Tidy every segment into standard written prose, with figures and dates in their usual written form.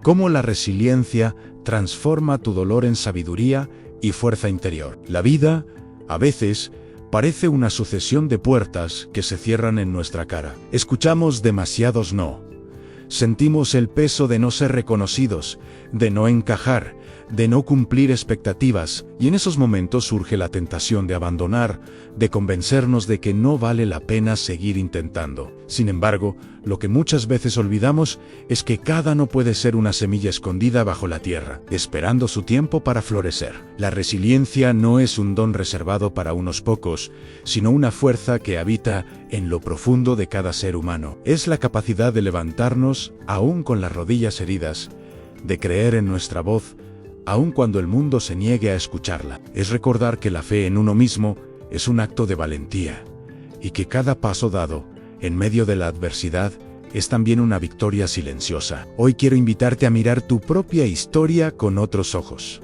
Cómo la resiliencia transforma tu dolor en sabiduría y fuerza interior. La vida, a veces, parece una sucesión de puertas que se cierran en nuestra cara. Escuchamos demasiados no. Sentimos el peso de no ser reconocidos, de no encajar, de no cumplir expectativas, y en esos momentos surge la tentación de abandonar, de convencernos de que no vale la pena seguir intentando. Sin embargo, lo que muchas veces olvidamos es que cada no puede ser una semilla escondida bajo la tierra, esperando su tiempo para florecer. La resiliencia no es un don reservado para unos pocos, sino una fuerza que habita en lo profundo de cada ser humano. Es la capacidad de levantarnos, aún con las rodillas heridas, de creer en nuestra voz, aun cuando el mundo se niegue a escucharla. Es recordar que la fe en uno mismo es un acto de valentía, y que cada paso dado, en medio de la adversidad, es también una victoria silenciosa. Hoy quiero invitarte a mirar tu propia historia con otros ojos.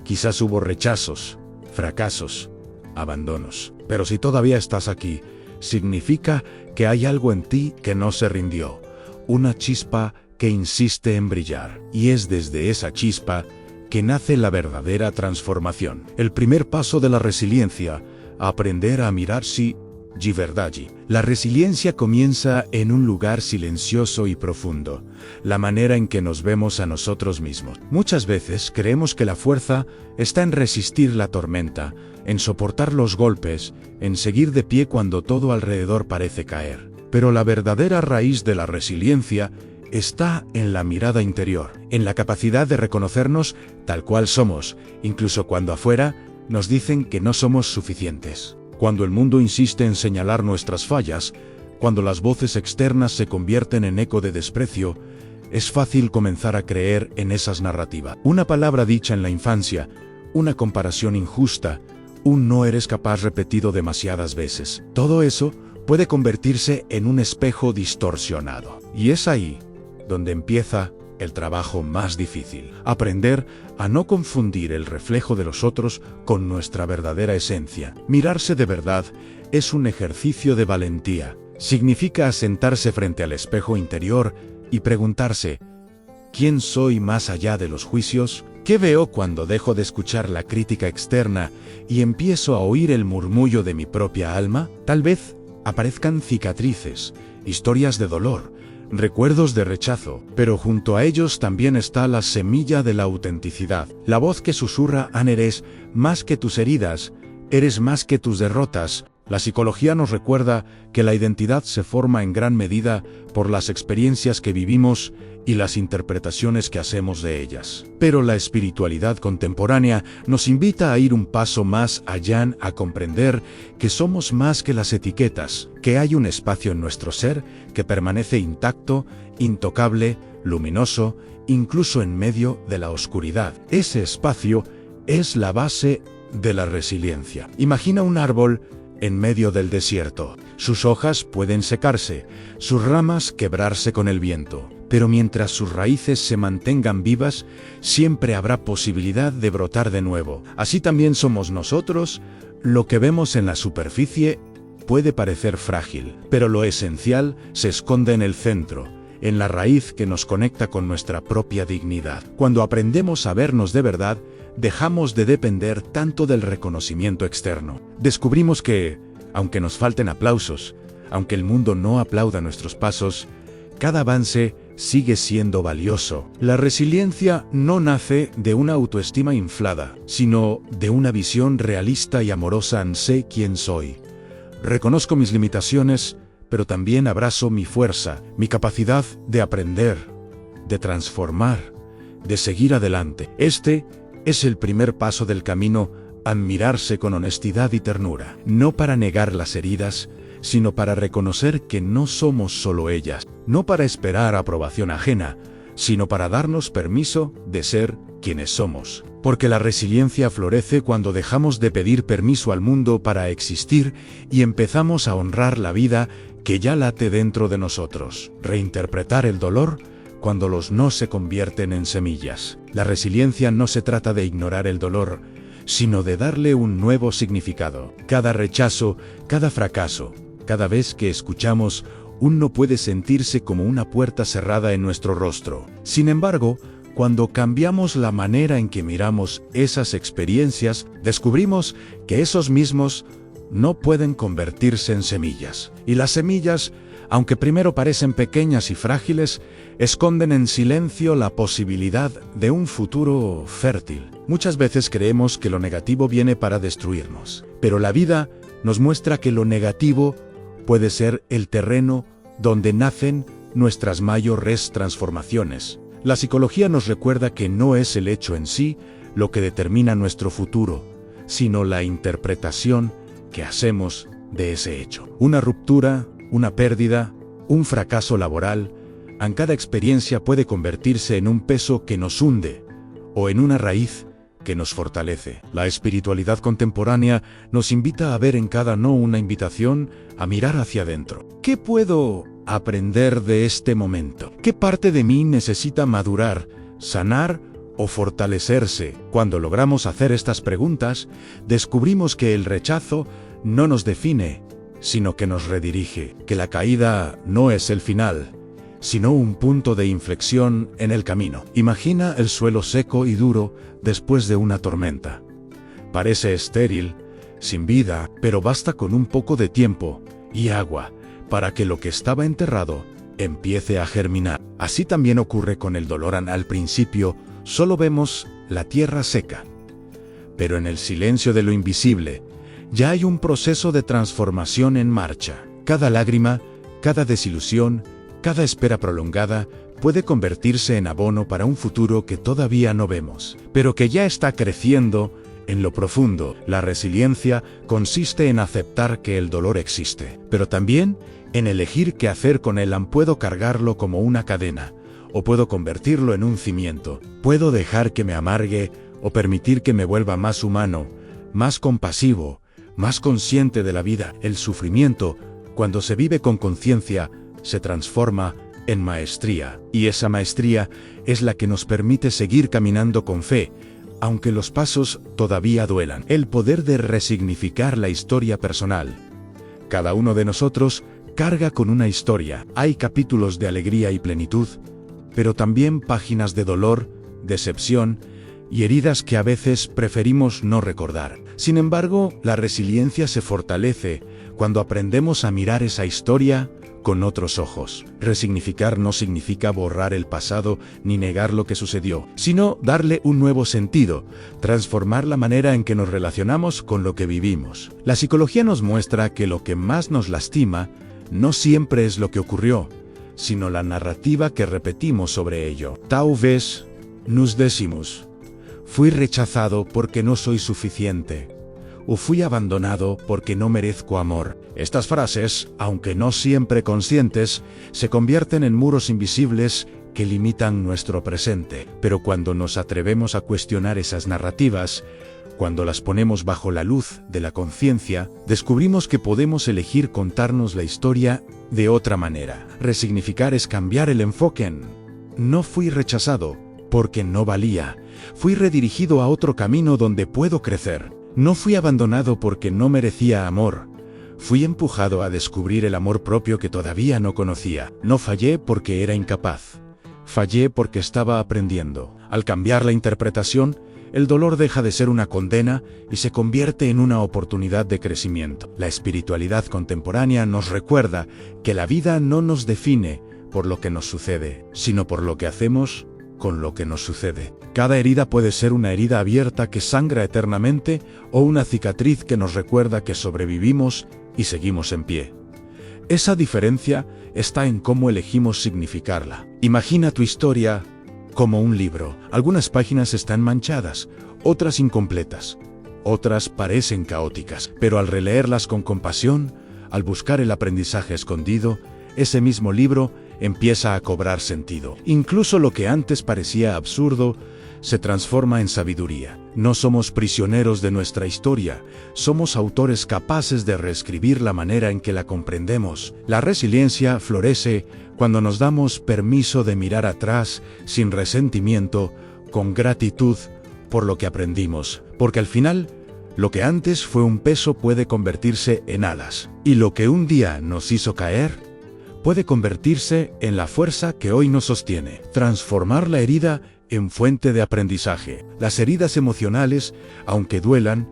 Quizás hubo rechazos, fracasos, abandonos, pero si todavía estás aquí, significa que hay algo en ti que no se rindió, una chispa que insiste en brillar, y es desde esa chispa que nace la verdadera transformación. El primer paso de la resiliencia, aprender a mirarsi de verdad. La resiliencia comienza en un lugar silencioso y profundo, la manera en que nos vemos a nosotros mismos. Muchas veces creemos que la fuerza está en resistir la tormenta, en soportar los golpes, en seguir de pie cuando todo alrededor parece caer. Pero la verdadera raíz de la resiliencia está en la mirada interior, en la capacidad de reconocernos tal cual somos, incluso cuando afuera nos dicen que no somos suficientes. Cuando el mundo insiste en señalar nuestras fallas, cuando las voces externas se convierten en eco de desprecio, es fácil comenzar a creer en esas narrativas. Una palabra dicha en la infancia, una comparación injusta, un no eres capaz repetido demasiadas veces. Todo eso puede convertirse en un espejo distorsionado. Y es ahí donde empieza el trabajo más difícil. Aprender a no confundir el reflejo de los otros con nuestra verdadera esencia. Mirarse de verdad es un ejercicio de valentía. Significa sentarse frente al espejo interior y preguntarse: ¿quién soy más allá de los juicios? ¿Qué veo cuando dejo de escuchar la crítica externa y empiezo a oír el murmullo de mi propia alma? Tal vez aparezcan cicatrices, historias de dolor, recuerdos de rechazo, pero junto a ellos también está la semilla de la autenticidad. La voz que susurra: eres más que tus heridas, eres más que tus derrotas. La psicología nos recuerda que la identidad se forma en gran medida por las experiencias que vivimos y las interpretaciones que hacemos de ellas. Pero la espiritualidad contemporánea nos invita a ir un paso más allá, a comprender que somos más que las etiquetas, que hay un espacio en nuestro ser que permanece intacto, intocable, luminoso, incluso en medio de la oscuridad. Ese espacio es la base de la resiliencia. Imagina un árbol en medio del desierto. Sus hojas pueden secarse, sus ramas quebrarse con el viento, pero mientras sus raíces se mantengan vivas, siempre habrá posibilidad de brotar de nuevo. Así también somos nosotros. Lo que vemos en la superficie puede parecer frágil, pero lo esencial se esconde en el centro, en la raíz que nos conecta con nuestra propia dignidad. Cuando aprendemos a vernos de verdad, dejamos de depender tanto del reconocimiento externo. Descubrimos que, aunque nos falten aplausos, aunque el mundo no aplauda nuestros pasos, cada avance sigue siendo valioso. La resiliencia no nace de una autoestima inflada, sino de una visión realista y amorosa. Sé quién soy. Reconozco mis limitaciones, pero también abrazo mi fuerza, mi capacidad de aprender, de transformar, de seguir adelante. Este es el primer paso del camino a mirarse con honestidad y ternura, no para negar las heridas, sino para reconocer que no somos solo ellas, no para esperar aprobación ajena, sino para darnos permiso de ser quienes somos. Porque la resiliencia florece cuando dejamos de pedir permiso al mundo para existir y empezamos a honrar la vida que ya late dentro de nosotros. Reinterpretar el dolor cuando los no se convierten en semillas. La resiliencia no se trata de ignorar el dolor, sino de darle un nuevo significado. Cada rechazo, cada fracaso, cada vez que escuchamos aún no puede sentirse como una puerta cerrada en nuestro rostro. Sin embargo, cuando cambiamos la manera en que miramos esas experiencias, descubrimos que esos mismos no pueden convertirse en semillas. Y las semillas, aunque primero parecen pequeñas y frágiles, esconden en silencio la posibilidad de un futuro fértil. Muchas veces creemos que lo negativo viene para destruirnos, pero la vida nos muestra que lo negativo puede ser el terreno donde nacen nuestras mayores transformaciones. La psicología nos recuerda que no es el hecho en sí lo que determina nuestro futuro, sino la interpretación que hacemos de ese hecho. Una ruptura, una pérdida, un fracaso laboral, en cada experiencia puede convertirse en un peso que nos hunde o en una raíz que nos fortalece. La espiritualidad contemporánea nos invita a ver en cada no una invitación a mirar hacia adentro. ¿Qué puedo aprender de este momento? ¿Qué parte de mí necesita madurar, sanar o fortalecerse? Cuando logramos hacer estas preguntas, descubrimos que el rechazo no nos define, sino que nos redirige, que la caída no es el final, sino un punto de inflexión en el camino. Imagina el suelo seco y duro después de una tormenta. Parece estéril, sin vida, pero basta con un poco de tiempo y agua para que lo que estaba enterrado empiece a germinar. Así también ocurre con el dolor. Al principio solo vemos la tierra seca, pero en el silencio de lo invisible ya hay un proceso de transformación en marcha. Cada lágrima, cada desilusión, cada espera prolongada puede convertirse en abono para un futuro que todavía no vemos, pero que ya está creciendo en lo profundo. La resiliencia consiste en aceptar que el dolor existe, pero también en elegir qué hacer con él. Puedo cargarlo como una cadena, o puedo convertirlo en un cimiento. Puedo dejar que me amargue, o permitir que me vuelva más humano, más compasivo, más consciente de la vida. El sufrimiento, cuando se vive con conciencia, se transforma en maestría, y esa maestría es la que nos permite seguir caminando con fe, aunque los pasos todavía duelan. El poder de resignificar la historia personal. Cada uno de nosotros carga con una historia. Hay capítulos de alegría y plenitud, pero también páginas de dolor, decepción y heridas que a veces preferimos no recordar. Sin embargo, la resiliencia se fortalece cuando aprendemos a mirar esa historia con otros ojos. Resignificar no significa borrar el pasado ni negar lo que sucedió, sino darle un nuevo sentido, transformar la manera en que nos relacionamos con lo que vivimos. La psicología nos muestra que lo que más nos lastima no siempre es lo que ocurrió, sino la narrativa que repetimos sobre ello. Talvez nos decimos: fui rechazado porque no soy suficiente, o fui abandonado porque no merezco amor. Estas frases, aunque no siempre conscientes, se convierten en muros invisibles que limitan nuestro presente. Pero cuando nos atrevemos a cuestionar esas narrativas, cuando las ponemos bajo la luz de la conciencia, descubrimos que podemos elegir contarnos la historia de otra manera. Resignificar es cambiar el enfoque en: no fui rechazado porque no valía, fui redirigido a otro camino donde puedo crecer. No fui abandonado porque no merecía amor, fui empujado a descubrir el amor propio que todavía no conocía. No fallé porque era incapaz, fallé porque estaba aprendiendo. Al cambiar la interpretación, el dolor deja de ser una condena y se convierte en una oportunidad de crecimiento. La espiritualidad contemporánea nos recuerda que la vida no nos define por lo que nos sucede, sino por lo que hacemos con lo que nos sucede. Cada herida puede ser una herida abierta que sangra eternamente o una cicatriz que nos recuerda que sobrevivimos y seguimos en pie. Esa diferencia está en cómo elegimos significarla. Imagina tu historia como un libro. Algunas páginas están manchadas, otras incompletas, otras parecen caóticas, pero al releerlas con compasión, al buscar el aprendizaje escondido, ese mismo libro empieza a cobrar sentido. Incluso lo que antes parecía absurdo se transforma en sabiduría. No somos prisioneros de nuestra historia, somos autores capaces de reescribir la manera en que la comprendemos. La resiliencia florece cuando nos damos permiso de mirar atrás sin resentimiento, con gratitud por lo que aprendimos, porque al final, lo que antes fue un peso puede convertirse en alas, y lo que un día nos hizo caer puede convertirse en la fuerza que hoy nos sostiene. Transformar la herida en fuente de aprendizaje. Las heridas emocionales, aunque duelan,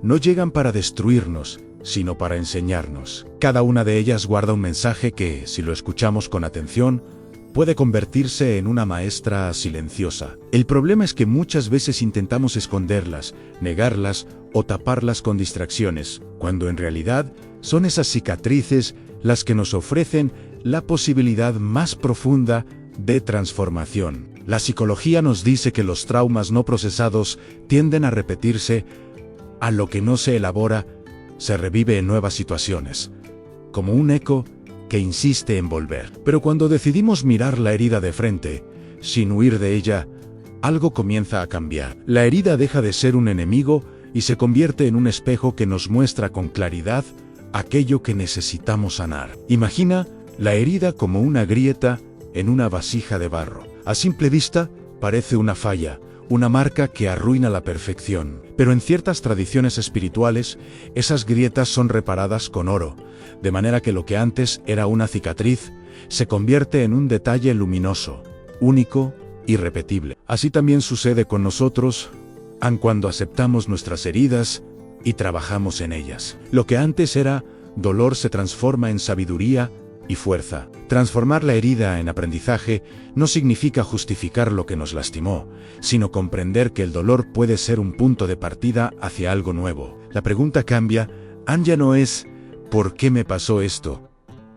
no llegan para destruirnos, sino para enseñarnos. Cada una de ellas guarda un mensaje que, si lo escuchamos con atención, puede convertirse en una maestra silenciosa. El problema es que muchas veces intentamos esconderlas, negarlas o taparlas con distracciones, cuando en realidad son esas cicatrices las que nos ofrecen la posibilidad más profunda de transformación. La psicología nos dice que los traumas no procesados tienden a repetirse, a lo que no se elabora, se revive en nuevas situaciones, como un eco que insiste en volver. Pero cuando decidimos mirar la herida de frente, sin huir de ella, algo comienza a cambiar. La herida deja de ser un enemigo y se convierte en un espejo que nos muestra con claridad aquello que necesitamos sanar. Imagina la herida como una grieta en una vasija de barro. A simple vista, parece una falla, una marca que arruina la perfección. Pero en ciertas tradiciones espirituales, esas grietas son reparadas con oro, de manera que lo que antes era una cicatriz, se convierte en un detalle luminoso, único, irrepetible. Así también sucede con nosotros, aun cuando aceptamos nuestras heridas y trabajamos en ellas. Lo que antes era dolor se transforma en sabiduría y fuerza. Transformar la herida en aprendizaje no significa justificar lo que nos lastimó, sino comprender que el dolor puede ser un punto de partida hacia algo nuevo. La pregunta cambia, ya no es ¿por qué me pasó esto?,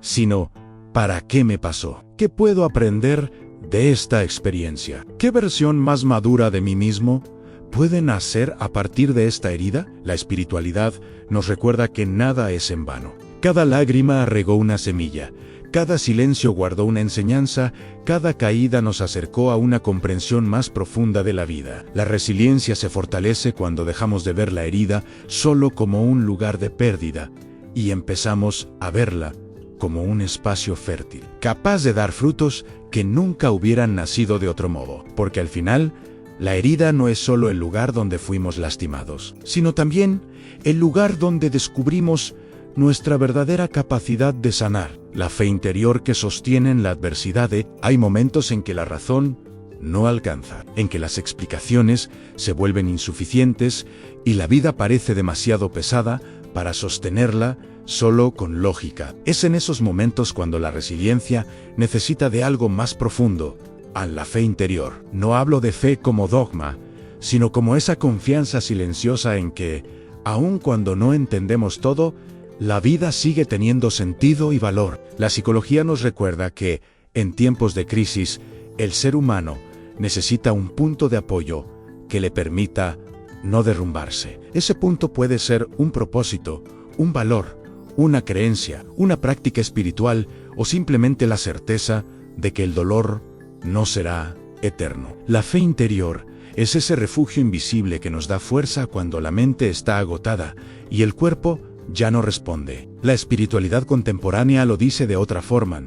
sino ¿para qué me pasó? ¿Qué puedo aprender de esta experiencia? ¿Qué versión más madura de mí mismo puede nacer a partir de esta herida? La espiritualidad nos recuerda que nada es en vano. Cada lágrima regó una semilla, cada silencio guardó una enseñanza, cada caída nos acercó a una comprensión más profunda de la vida. La resiliencia se fortalece cuando dejamos de ver la herida solo como un lugar de pérdida y empezamos a verla como un espacio fértil, capaz de dar frutos que nunca hubieran nacido de otro modo. Porque al final, la herida no es solo el lugar donde fuimos lastimados, sino también el lugar donde descubrimos nuestra verdadera capacidad de sanar, la fe interior que sostiene en la adversidad. Hay momentos en que la razón no alcanza, en que las explicaciones se vuelven insuficientes y la vida parece demasiado pesada para sostenerla solo con lógica. Es en esos momentos cuando la resiliencia necesita de algo más profundo, a la fe interior. No hablo de fe como dogma, sino como esa confianza silenciosa en que, aun cuando no entendemos todo, la vida sigue teniendo sentido y valor. La psicología nos recuerda que, en tiempos de crisis, el ser humano necesita un punto de apoyo que le permita no derrumbarse. Ese punto puede ser un propósito, un valor, una creencia, una práctica espiritual o simplemente la certeza de que el dolor no será eterno. La fe interior es ese refugio invisible que nos da fuerza cuando la mente está agotada y el cuerpo ya no responde. La espiritualidad contemporánea lo dice de otra forma.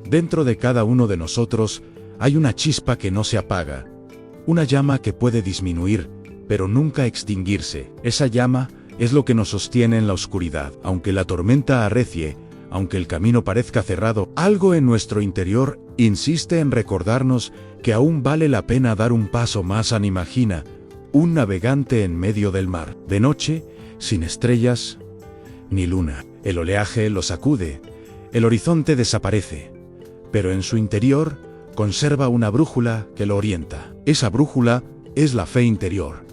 Dentro de cada uno de nosotros hay una chispa que no se apaga, una llama que puede disminuir, pero nunca extinguirse. Esa llama es lo que nos sostiene en la oscuridad. Aunque la tormenta arrecie, aunque el camino parezca cerrado, algo en nuestro interior insiste en recordarnos que aún vale la pena dar un paso más. Imagina un navegante en medio del mar, de noche, sin estrellas ni luna. El oleaje lo sacude, el horizonte desaparece, pero en su interior conserva una brújula que lo orienta. Esa brújula es la fe interior.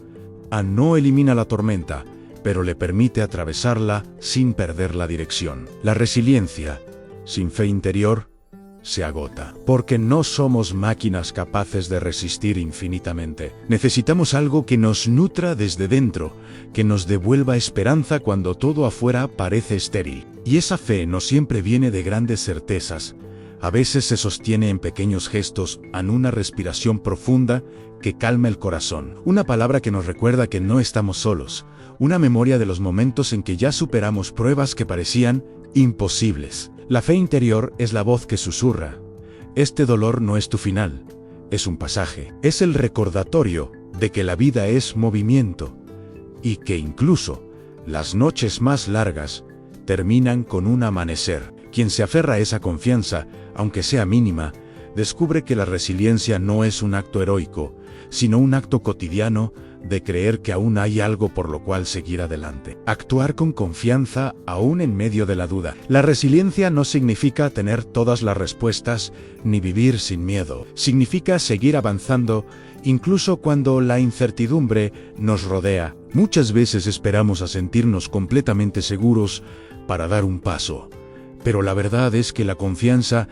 No elimina la tormenta, pero le permite atravesarla sin perder la dirección. La resiliencia, sin fe interior, se agota, porque no somos máquinas capaces de resistir infinitamente. Necesitamos algo que nos nutra desde dentro, que nos devuelva esperanza cuando todo afuera parece estéril. Y esa fe no siempre viene de grandes certezas. A veces se sostiene en pequeños gestos, en una respiración profunda que calma el corazón. Una palabra que nos recuerda que no estamos solos. Una memoria de los momentos en que ya superamos pruebas que parecían imposibles. La fe interior es la voz que susurra: este dolor no es tu final, es un pasaje. Es el recordatorio de que la vida es movimiento y que incluso las noches más largas terminan con un amanecer. Quien se aferra a esa confianza, aunque sea mínima, descubre que la resiliencia no es un acto heroico, sino un acto cotidiano de creer que aún hay algo por lo cual seguir adelante. Actuar con confianza aún en medio de la duda. La resiliencia no significa tener todas las respuestas ni vivir sin miedo. Significa seguir avanzando incluso cuando la incertidumbre nos rodea. Muchas veces esperamos a sentirnos completamente seguros para dar un paso, pero la verdad es que la confianza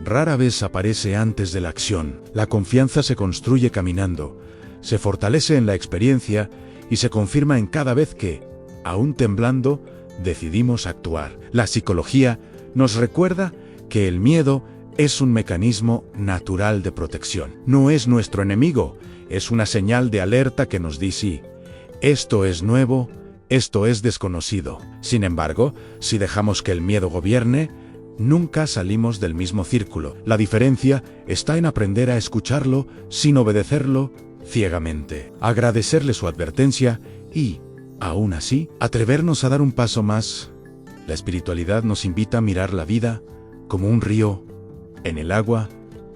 rara vez aparece antes de la acción. La confianza se construye caminando, se fortalece en la experiencia y se confirma en cada vez que, aún temblando, decidimos actuar. La psicología nos recuerda que el miedo es un mecanismo natural de protección. No es nuestro enemigo, es una señal de alerta que nos dice: esto es nuevo, esto es desconocido. Sin embargo, si dejamos que el miedo gobierne, nunca salimos del mismo círculo. La diferencia está en aprender a escucharlo sin obedecerlo ciegamente, agradecerle su advertencia y, aún así, atrevernos a dar un paso más. La espiritualidad nos invita a mirar la vida como un río. En el agua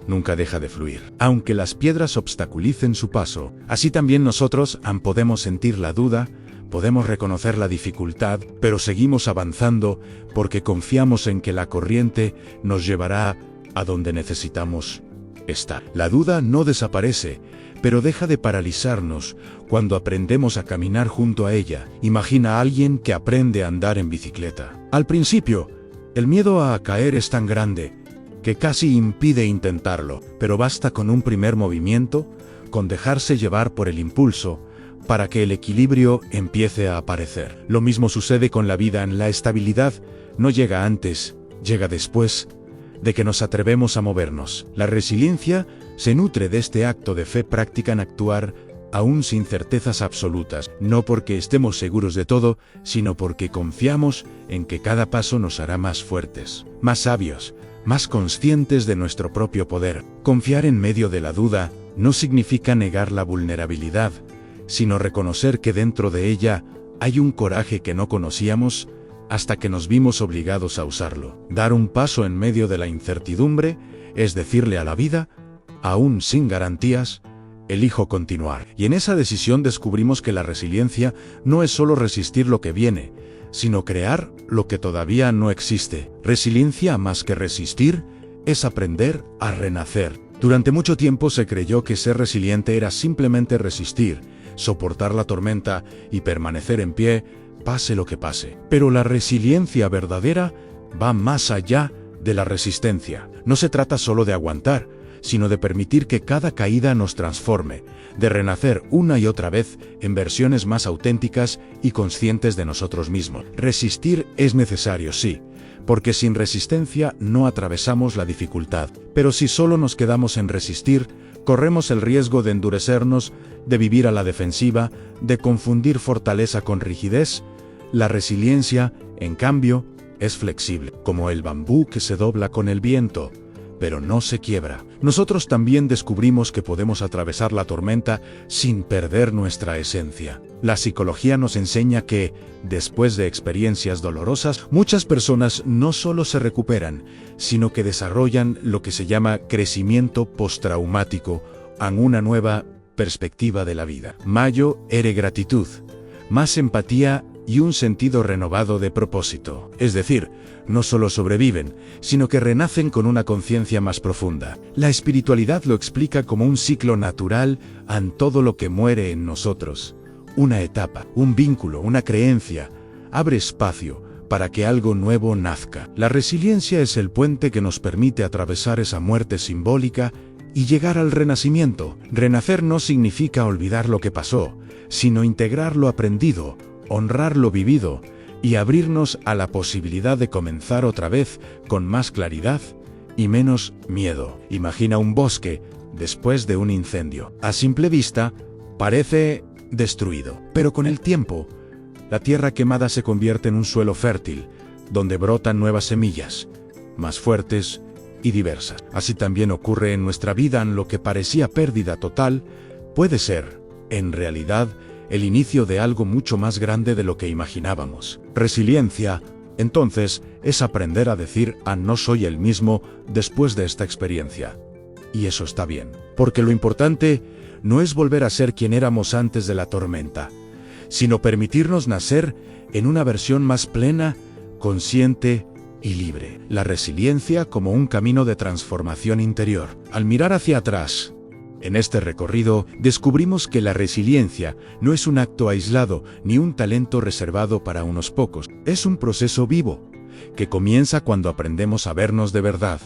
nunca deja de fluir. Aunque las piedras obstaculicen su paso, así también nosotros podemos sentir la duda, podemos reconocer la dificultad, pero seguimos avanzando porque confiamos en que la corriente nos llevará a donde necesitamos estar. La duda no desaparece, pero deja de paralizarnos cuando aprendemos a caminar junto a ella. Imagina a alguien que aprende a andar en bicicleta. Al principio, el miedo a caer es tan grande que casi impide intentarlo, pero basta con un primer movimiento, con dejarse llevar por el impulso, para que el equilibrio empiece a aparecer. Lo mismo sucede con la vida. La estabilidad no llega antes, llega después de que nos atrevemos a movernos. La resiliencia se nutre de este acto de fe práctica en actuar aún sin certezas absolutas, no porque estemos seguros de todo, sino porque confiamos en que cada paso nos hará más fuertes, más sabios, más conscientes de nuestro propio poder. Confiar en medio de la duda no significa negar la vulnerabilidad, sino reconocer que dentro de ella hay un coraje que no conocíamos hasta que nos vimos obligados a usarlo. Dar un paso en medio de la incertidumbre es decirle a la vida: aún sin garantías, elijo continuar. Y en esa decisión descubrimos que la resiliencia no es solo resistir lo que viene, sino crear lo que todavía no existe. Resiliencia, más que resistir, es aprender a renacer. Durante mucho tiempo se creyó que ser resiliente era simplemente resistir, soportar la tormenta y permanecer en pie, pase lo que pase. Pero la resiliencia verdadera va más allá de la resistencia. No se trata solo de aguantar, sino de permitir que cada caída nos transforme, de renacer una y otra vez en versiones más auténticas y conscientes de nosotros mismos. Resistir es necesario, sí, porque sin resistencia no atravesamos la dificultad. Pero si solo nos quedamos en resistir, corremos el riesgo de endurecernos, de vivir a la defensiva, de confundir fortaleza con rigidez. La resiliencia, en cambio, es flexible, como el bambú que se dobla con el viento, pero no se quiebra. Nosotros también descubrimos que podemos atravesar la tormenta sin perder nuestra esencia. La psicología nos enseña que, después de experiencias dolorosas, muchas personas no solo se recuperan, sino que desarrollan lo que se llama crecimiento postraumático, en una nueva perspectiva de la vida. Mayo era gratitud, más empatía y un sentido renovado de propósito. Es decir, no solo sobreviven, sino que renacen con una conciencia más profunda. La espiritualidad lo explica como un ciclo natural en todo lo que muere en nosotros. Una etapa, un vínculo, una creencia, abre espacio para que algo nuevo nazca. La resiliencia es el puente que nos permite atravesar esa muerte simbólica y llegar al renacimiento. Renacer no significa olvidar lo que pasó, sino integrar lo aprendido, honrar lo vivido y abrirnos a la posibilidad de comenzar otra vez con más claridad y menos miedo. Imagina un bosque después de un incendio. A simple vista, parece destruido, pero con el tiempo, la tierra quemada se convierte en un suelo fértil, donde brotan nuevas semillas, más fuertes y diversas. Así también ocurre en nuestra vida. En lo que parecía pérdida total, puede ser, en realidad, el inicio de algo mucho más grande de lo que imaginábamos. Resiliencia Entonces, es aprender a decir no soy el mismo después de esta experiencia. Y eso está bien, porque lo importante no es volver a ser quien éramos antes de la tormenta, sino permitirnos nacer en una versión más plena, consciente y libre. La resiliencia como un camino de transformación interior. Al mirar hacia atrás, en este recorrido, descubrimos que la resiliencia no es un acto aislado ni un talento reservado para unos pocos. Es un proceso vivo, que comienza cuando aprendemos a vernos de verdad,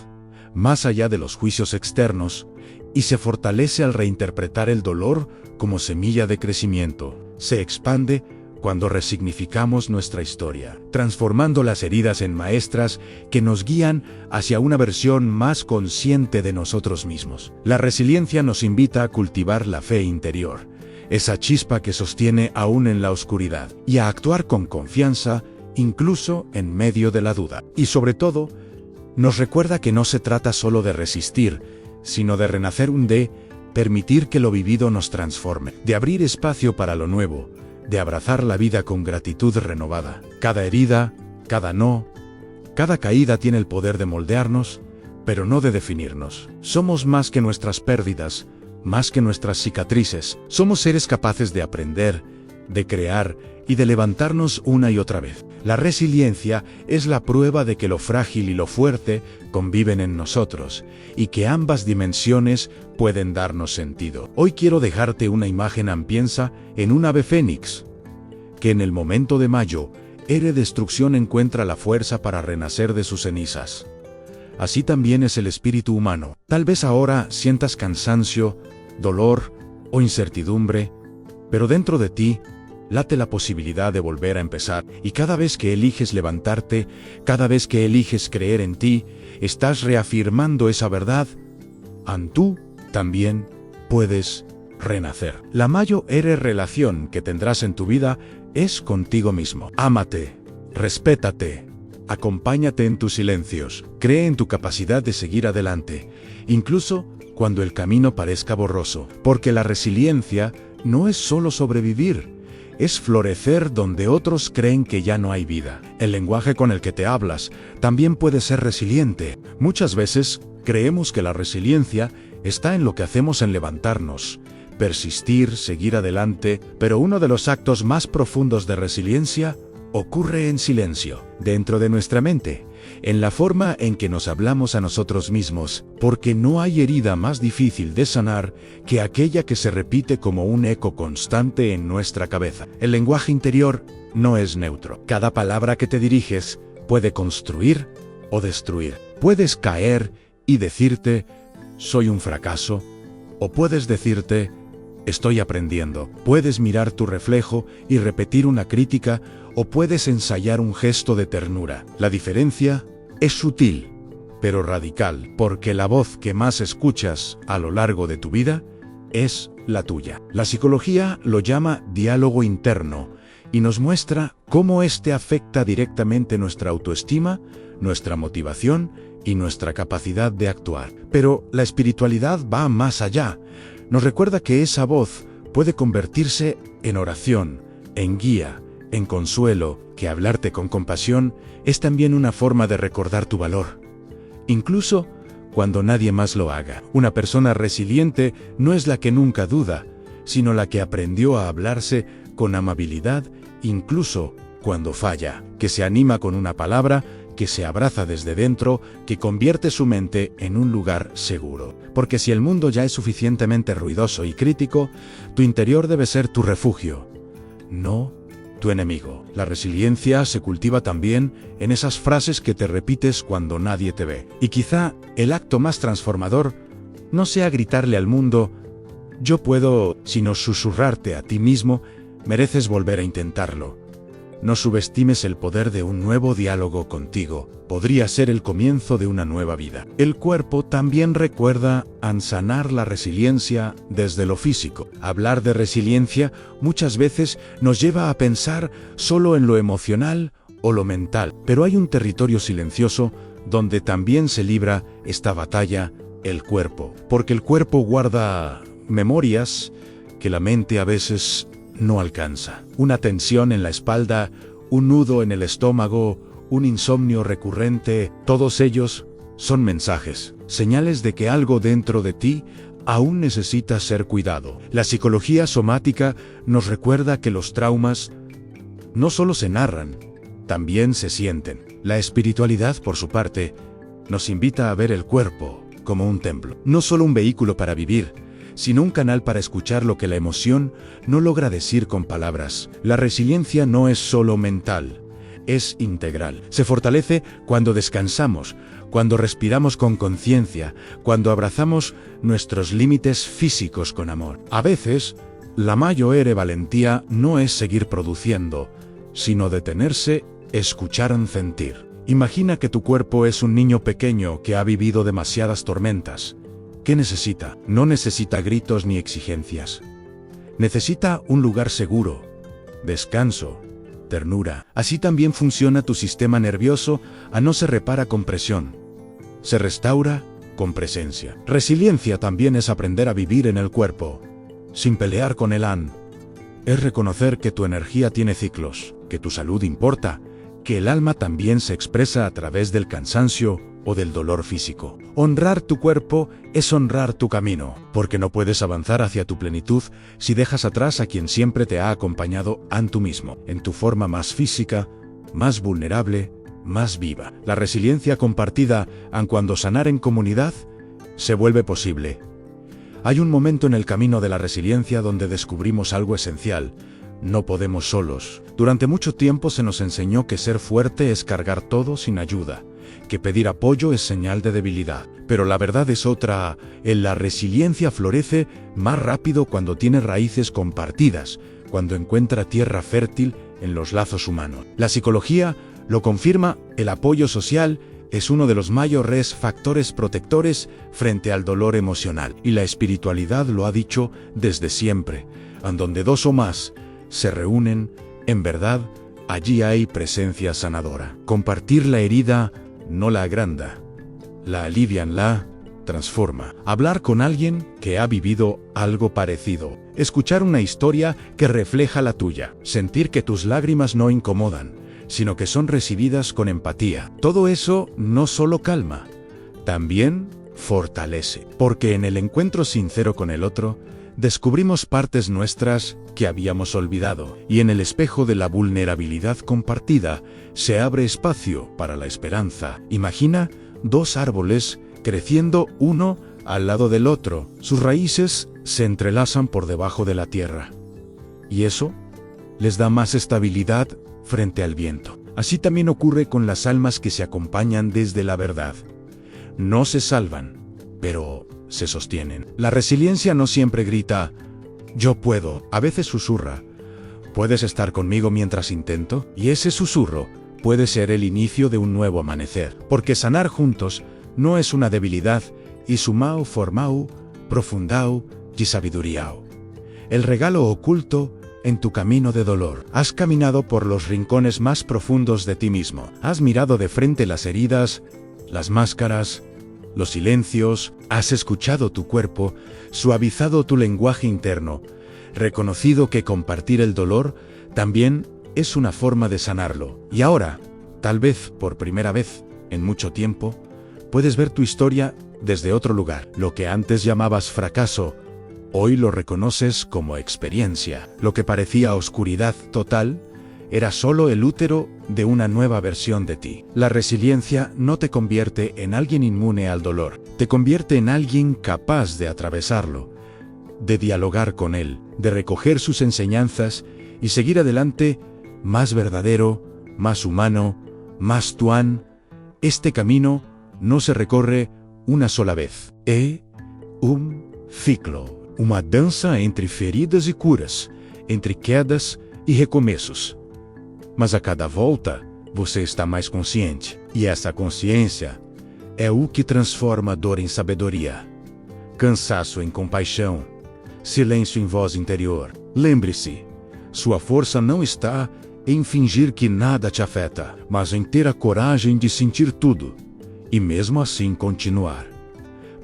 más allá de los juicios externos, y se fortalece al reinterpretar el dolor como semilla de crecimiento. Se expande cuando resignificamos nuestra historia, transformando las heridas en maestras que nos guían hacia una versión más consciente de nosotros mismos. La resiliencia nos invita a cultivar la fe interior, esa chispa que sostiene aún en la oscuridad, y a actuar con confianza, incluso en medio de la duda. Y sobre todo, nos recuerda que no se trata solo de resistir, sino de renacer, de permitir que lo vivido nos transforme, de abrir espacio para lo nuevo, de abrazar la vida con gratitud renovada. Cada herida, cada no, cada caída tiene el poder de moldearnos, pero no de definirnos. Somos más que nuestras pérdidas, más que nuestras cicatrices. Somos seres capaces de aprender, de crear y de levantarnos una y otra vez. La resiliencia es la prueba de que lo frágil y lo fuerte conviven en nosotros, y que ambas dimensiones pueden darnos sentido. Hoy quiero dejarte una imagen. Piensa en un ave fénix, que en el momento de mayo, ere destrucción, encuentra la fuerza para renacer de sus cenizas. Así también es el espíritu humano. Tal vez ahora sientas cansancio, dolor o incertidumbre, pero dentro de ti late la posibilidad de volver a empezar, y cada vez que eliges levantarte, cada vez que eliges creer en ti, estás reafirmando esa verdad. Tú también puedes renacer. La mayor relación que tendrás en tu vida es contigo mismo. Ámate, respétate, acompáñate en tus silencios, cree en tu capacidad de seguir adelante, incluso cuando el camino parezca borroso, porque la resiliencia no es solo sobrevivir, es florecer donde otros creen que ya no hay vida. El lenguaje con el que te hablas también puede ser resiliente. Muchas veces creemos que la resiliencia está en lo que hacemos, en levantarnos, persistir, seguir adelante, pero uno de los actos más profundos de resiliencia ocurre en silencio, dentro de nuestra mente, en la forma en que nos hablamos a nosotros mismos, porque no hay herida más difícil de sanar que aquella que se repite como un eco constante en nuestra cabeza. El lenguaje interior no es neutro. Cada palabra que te diriges puede construir o destruir. Puedes caer y decirte, soy un fracaso, o puedes decirte, estoy aprendiendo. Puedes mirar tu reflejo y repetir una crítica, o puedes ensayar un gesto de ternura. La diferencia es sutil, pero radical, porque la voz que más escuchas a lo largo de tu vida es la tuya. La psicología lo llama diálogo interno y nos muestra cómo este afecta directamente nuestra autoestima, nuestra motivación y nuestra capacidad de actuar. Pero la espiritualidad va más allá. Nos recuerda que esa voz puede convertirse en oración, en guía, en consuelo, que hablarte con compasión es también una forma de recordar tu valor, incluso cuando nadie más lo haga. Una persona resiliente no es la que nunca duda, sino la que aprendió a hablarse con amabilidad, incluso cuando falla, que se anima con una palabra, que se abraza desde dentro, que convierte su mente en un lugar seguro. Porque si el mundo ya es suficientemente ruidoso y crítico, tu interior debe ser tu refugio, no tu enemigo. La resiliencia se cultiva también en esas frases que te repites cuando nadie te ve. Y quizá el acto más transformador no sea gritarle al mundo, yo puedo, sino susurrarte a ti mismo, mereces volver a intentarlo. No subestimes el poder de un nuevo diálogo contigo. Podría ser el comienzo de una nueva vida. El cuerpo también recuerda sanar la resiliencia desde lo físico. Hablar de resiliencia muchas veces nos lleva a pensar solo en lo emocional o lo mental. Pero hay un territorio silencioso donde también se libra esta batalla, el cuerpo. Porque el cuerpo guarda memorias que la mente a veces no alcanza. Una tensión en la espalda, un nudo en el estómago, un insomnio recurrente, todos ellos son mensajes, señales de que algo dentro de ti aún necesita ser cuidado. La psicología somática nos recuerda que los traumas no solo se narran, también se sienten. La espiritualidad, por su parte, nos invita a ver el cuerpo como un templo, no solo un vehículo para vivir, sino un canal para escuchar lo que la emoción no logra decir con palabras. La resiliencia no es solo mental, es integral. Se fortalece cuando descansamos, cuando respiramos con conciencia, cuando abrazamos nuestros límites físicos con amor. A veces, la mayor valentía no es seguir produciendo, sino detenerse, escuchar y sentir. Imagina que tu cuerpo es un niño pequeño que ha vivido demasiadas tormentas. ¿Qué necesita? No necesita gritos ni exigencias. Necesita un lugar seguro, descanso, ternura. Así también funciona tu sistema nervioso, no se repara con presión, se restaura con presencia. Resiliencia también es aprender a vivir en el cuerpo, sin pelear con el an. Es reconocer que tu energía tiene ciclos, que tu salud importa, que el alma también se expresa a través del cansancio o del dolor físico. Honrar tu cuerpo es honrar tu camino, porque no puedes avanzar hacia tu plenitud si dejas atrás a quien siempre te ha acompañado en tú mismo, en tu forma más física, más vulnerable, más viva. La resiliencia compartida, aun cuando sanar en comunidad, se vuelve posible. Hay un momento en el camino de la resiliencia donde descubrimos algo esencial. No podemos solos. Durante mucho tiempo se nos enseñó que ser fuerte es cargar todo sin ayuda, que pedir apoyo es señal de debilidad. Pero la verdad es otra. La resiliencia florece más rápido cuando tiene raíces compartidas, cuando encuentra tierra fértil en los lazos humanos. La psicología lo confirma, el apoyo social es uno de los mayores factores protectores frente al dolor emocional. Y la espiritualidad lo ha dicho desde siempre, en donde dos o más se reúnen, en verdad, allí hay presencia sanadora. Compartir la herida no la agranda, la alivian, la transforma. Hablar con alguien que ha vivido algo parecido, escuchar una historia que refleja la tuya, sentir que tus lágrimas no incomodan, sino que son recibidas con empatía. Todo eso no solo calma, también fortalece, porque en el encuentro sincero con el otro, descubrimos partes nuestras que habíamos olvidado, y en el espejo de la vulnerabilidad compartida se abre espacio para la esperanza. Imagina dos árboles creciendo uno al lado del otro. Sus raíces se entrelazan por debajo de la tierra, y eso les da más estabilidad frente al viento. Así también ocurre con las almas que se acompañan desde la verdad. No se salvan, pero se sostienen. La resiliencia no siempre grita, yo puedo, a veces susurra, ¿puedes estar conmigo mientras intento? Y ese susurro puede ser el inicio de un nuevo amanecer, porque sanar juntos no es una debilidad, y sumao formao, profundao y sabiduriao. El regalo oculto en tu camino de dolor. Has caminado por los rincones más profundos de ti mismo, has mirado de frente las heridas, las máscaras, los silencios, has escuchado tu cuerpo, suavizado tu lenguaje interno, reconocido que compartir el dolor también es una forma de sanarlo. Y ahora, tal vez por primera vez en mucho tiempo, puedes ver tu historia desde otro lugar. Lo que antes llamabas fracaso, hoy lo reconoces como experiencia. Lo que parecía oscuridad total, era solo el útero de una nueva versión de ti. La resiliencia no te convierte en alguien inmune al dolor, te convierte en alguien capaz de atravesarlo, de dialogar con él, de recoger sus enseñanzas y seguir adelante más verdadero, más humano, más tuan. Este camino no se recorre una sola vez. É ciclo, uma dança entre feridas e curas, entre quedas e recomeços. Mas a cada volta, você está mais consciente. E essa consciência é o que transforma a dor em sabedoria, cansaço em compaixão, silêncio em voz interior. Lembre-se, sua força não está em fingir que nada te afeta, mas em ter a coragem de sentir tudo, e mesmo assim continuar.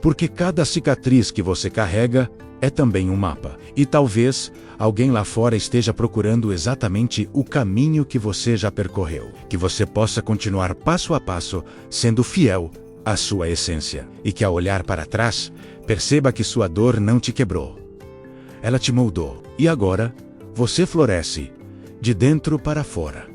Porque cada cicatriz que você carrega é também um mapa. E talvez alguém lá fora esteja procurando exatamente o caminho que você já percorreu. Que você possa continuar passo a passo, sendo fiel à sua essência. E que ao olhar para trás, perceba que sua dor não te quebrou. Ela te moldou. E agora, você floresce, de dentro para fora.